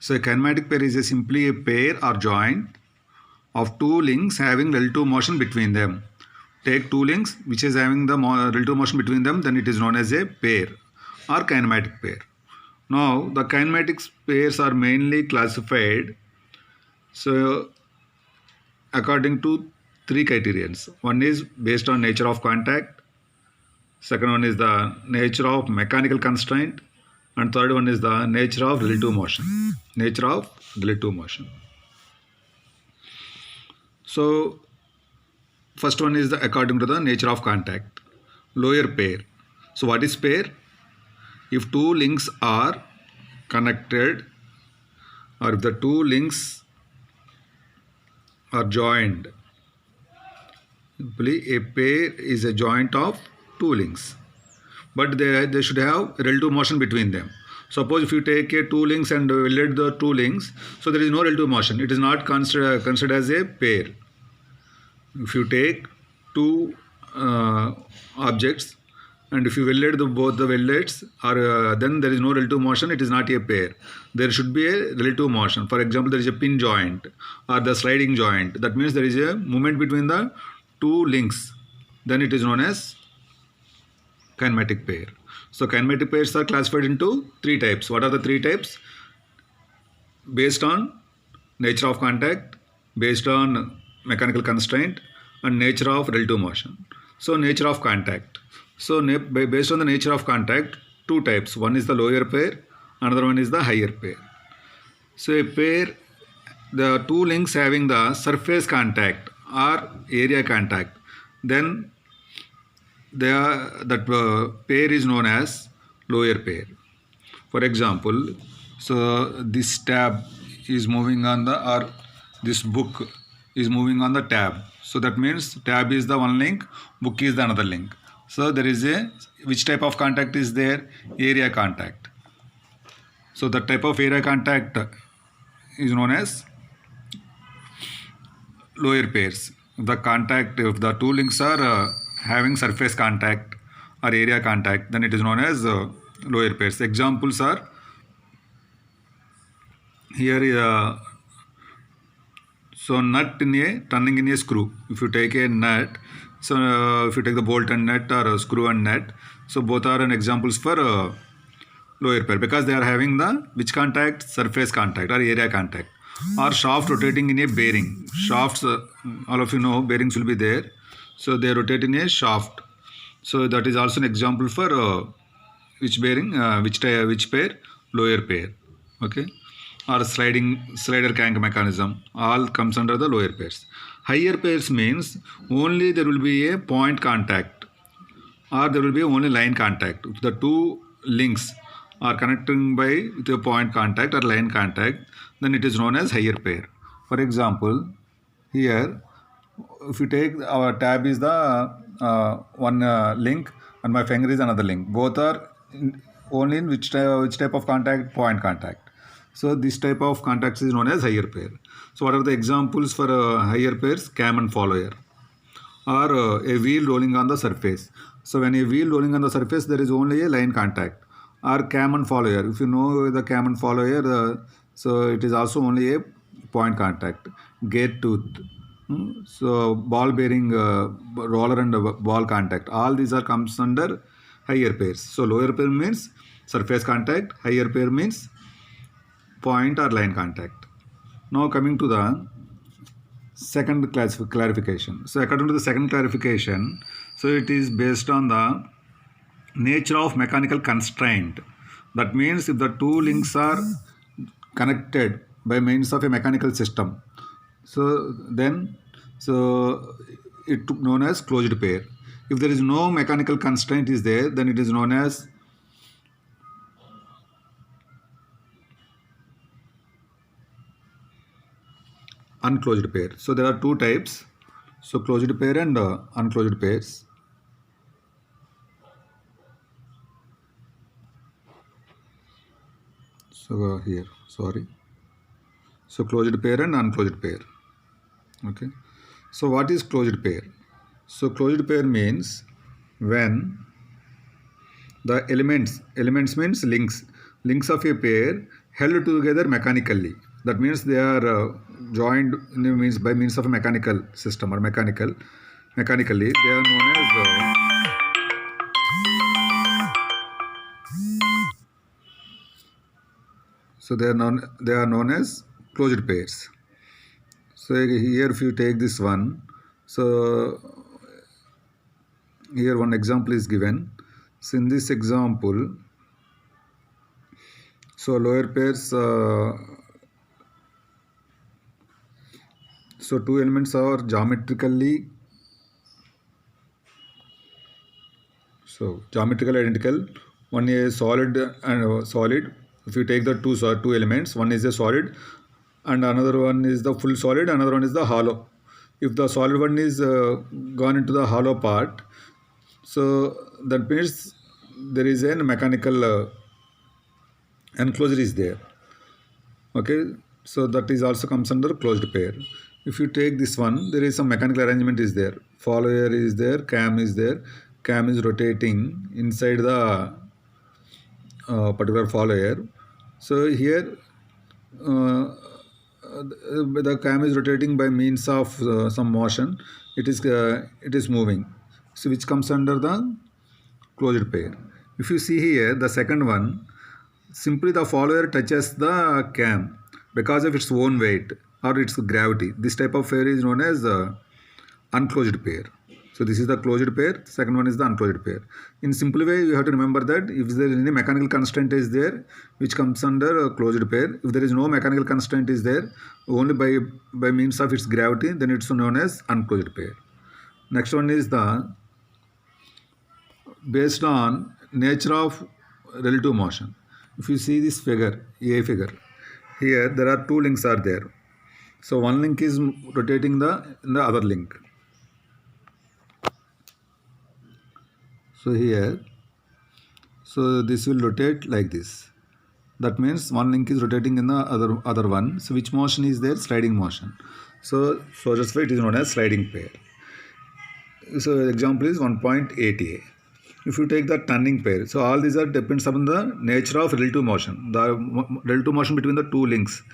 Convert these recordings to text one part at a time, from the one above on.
So a kinematic pair is simply a pair or joint of two links having relative motion between them. Take two links which is having the relative motion between them, then it is known as a pair or kinematic pair. Now the kinematic pairs are mainly classified according to three criterions. One is based on nature of contact, second one is the nature of mechanical constraint, and third one is the nature of relative motion. Nature of relative motion. So first one is according to the nature of contact. Lower pair. So what is pair? If two links are connected, or if the two links are joined, simply a pair is a joint of two links, but they should have relative motion between them. Suppose if you take two links and weld the two links, so there is no relative motion. It is not considered as a pair. If you take two objects and if you weld both the wellets, or then there is no relative motion, it is not a pair. There should be a relative motion. For example, there is a pin joint or the sliding joint. That means there is a movement between the two links. Then it is known as kinematic pair. So kinematic pairs are classified into three types. What are the three types? Based on nature of contact, based on mechanical constraint, and nature of relative motion. So nature of contact. So based on the nature of contact, two types. One is the lower pair, another one is the higher pair. So a pair, the two links having the surface contact or area contact, then that pair is known as lower pair. For example, so this tab is moving on the, or this book is moving on the tab. So that means tab is the one link, book is the another link. So there is which type of contact is there? Area contact. So the type of area contact is known as lower pairs. If the two links are having surface contact or area contact, then it is known as lower pairs. Examples are here. So nut turning in a screw. If you take a nut, so if you take the bolt and nut or screw and nut, so both are an examples for lower pair, because they are having the which contact? Surface contact or area contact. Or shaft rotating in a bearing. Shafts, all of you know, bearings will be there. So they rotate in a shaft. So that is also an example for which bearing, which pair? Lower pair. Okay. Or slider crank mechanism, all comes under the lower pairs. Higher pairs means only there will be a point contact, or there will be only line contact. If the two links are connecting by with a point contact or line contact, then it is known as higher pair. For example, here if you take our tab is the one link and my finger is another link. Both are only in which type of contact? Point contact. So this type of contacts is known as higher pair. So what are the examples for higher pairs? Cam and follower, or a wheel rolling on the surface. So when a wheel rolling on the surface, there is only a line contact. Or cam and follower. If you know the cam and follower, so it is also only a point contact. Gear tooth. So ball bearing, roller and ball contact. All these are comes under higher pairs. So lower pair means surface contact. Higher pair means point or line contact. Now coming to the second clarification. So according to the second clarification, so it is based on the nature of mechanical constraint. That means if the two links are connected by means of a mechanical system, so then it known as closed pair. If there is no mechanical constraint is there, then it is known as unclosed pair. So there are two types. So closed pair and unclosed pairs. So here, sorry. So closed pair and unclosed pair. Okay. So what is closed pair? So closed pair means when the elements means links of a pair held together mechanically. That means they are joined means by means of a mechanical system or mechanically. They are known as they are known as closed pairs. So here if you take this one, so here one example is given. So in this example, so lower pairs, so two elements are geometrically identical. One is solid and solid. If you take the two elements, one is a solid and another one is the full solid, another one is the hollow. If the solid one is gone into the hollow part, so that means there is a mechanical enclosure is there. Okay, so that is also comes under closed pair. If you take this one, there is some mechanical arrangement is there. Follower is there, cam is there. Cam is rotating inside the particular follower. So here the cam is rotating by means of some motion. It is moving. So which comes under the closed pair. If you see here, the second one, simply the follower touches the cam because of its own weight or its gravity. This type of pair is known as unclosed pair. So this is the closed pair, second one is the unclosed pair. In simple way, you have to remember that if there is any mechanical constraint is there, which comes under a closed pair. If there is no mechanical constraint is there, only by means of its gravity, then it's known as unclosed pair. Next one is the based on nature of relative motion. If you see this figure, A figure, here there are two links are there. So one link is rotating the other link. So here, so this will rotate like this. That means one link is rotating in the other one. So which motion is there? Sliding motion. So that's why it is known as sliding pair. So example is 1.8a. If you take the turning pair, so all these are depends upon the nature of relative motion. The relative motion between the two links,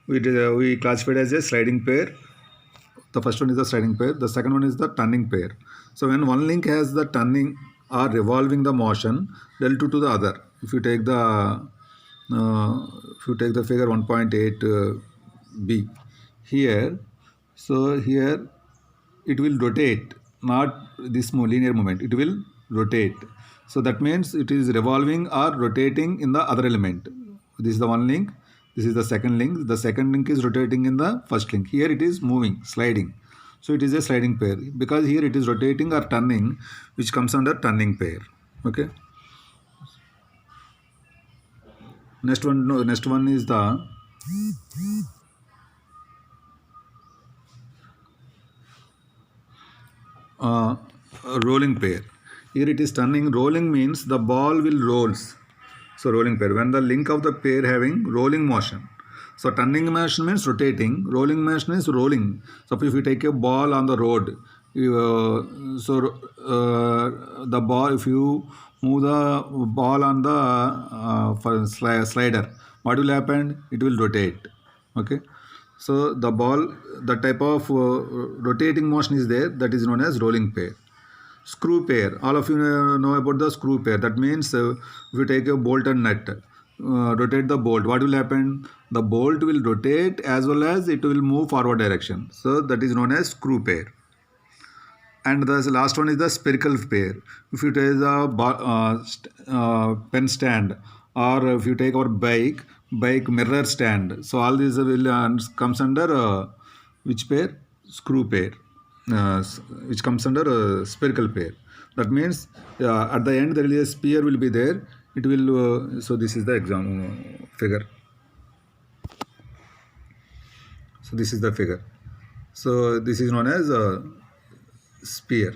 we classified as a sliding pair. The first one is the sliding pair. The second one is the turning pair. So when one link has the turning or revolving the motion relative to the other, if you take the figure 1.8b here, so here it will rotate, not this linear movement, it will rotate. So that means it is revolving or rotating in the other element. This is the one link, this is the second link. The second link is rotating in the first link. Here it is moving, sliding. So it is a sliding pair because here it is rotating or turning, which comes under turning pair. Okay. Next one is the rolling pair. Here it is turning. Rolling means the ball will rolls. So rolling pair, when the link of the pair having rolling motion. So turning motion means rotating, rolling motion is rolling. So if you take a ball on the road, the ball, if you move the ball on the slider, what will happen? It will rotate. Okay. So the ball, the type of rotating motion is there, that is known as rolling pair. Screw pair, all of you know about the screw pair. That means if you take a bolt and nut, rotate the bolt, what will happen? The bolt will rotate as well as it will move forward direction. So that is known as screw pair. And the last one is the spherical pair. If you take the pen stand, or if you take our bike mirror stand, so all these will comes under which pair? Screw pair. Which comes under spherical pair. That means at the end there is a sphere will be there. It will so this is the example figure. So this is the figure. So this is known as sphere.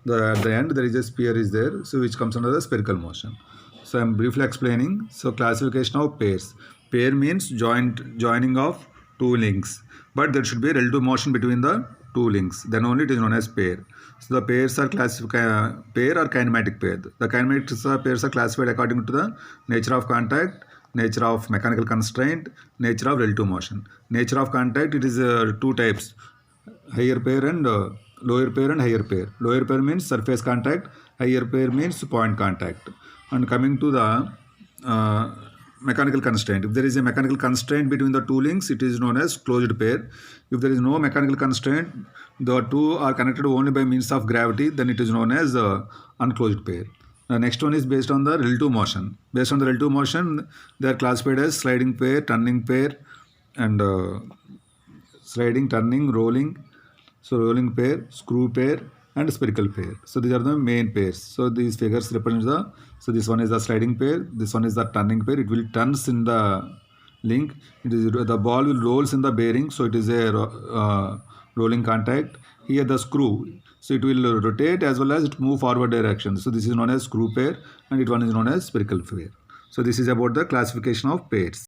At the end there is a sphere is there, so which comes under the spherical motion. So I am briefly explaining. So classification of pairs. Pair means joining of two links, but there should be relative motion between the two links, then only it is known as pair. So the pairs are pair or kinematic pair. The kinematic pairs are classified according to the nature of contact, nature of mechanical constraint, nature of relative motion. Nature of contact, it is two types, higher pair and lower pair and higher pair. Lower pair means surface contact, higher pair means point contact. And coming to the mechanical constraint, if there is a mechanical constraint between the two links, it is known as closed pair. If there is no mechanical constraint, the two are connected only by means of gravity, then it is known as unclosed pair. The next one is based on the relative motion. Based on the relative motion, they are classified as sliding pair, turning pair, and sliding, turning, rolling. So rolling pair, screw pair, and spherical pair. So these are the main pairs. So these figures represent the, so this one is the sliding pair, this one is the turning pair. It will turns in the link. It is the ball will rolls in the bearing, so it is a rolling contact. Here the screw, so it will rotate as well as it move forward direction. So this is known as screw pair, and it one is known as spherical pair. So this is about the classification of pairs.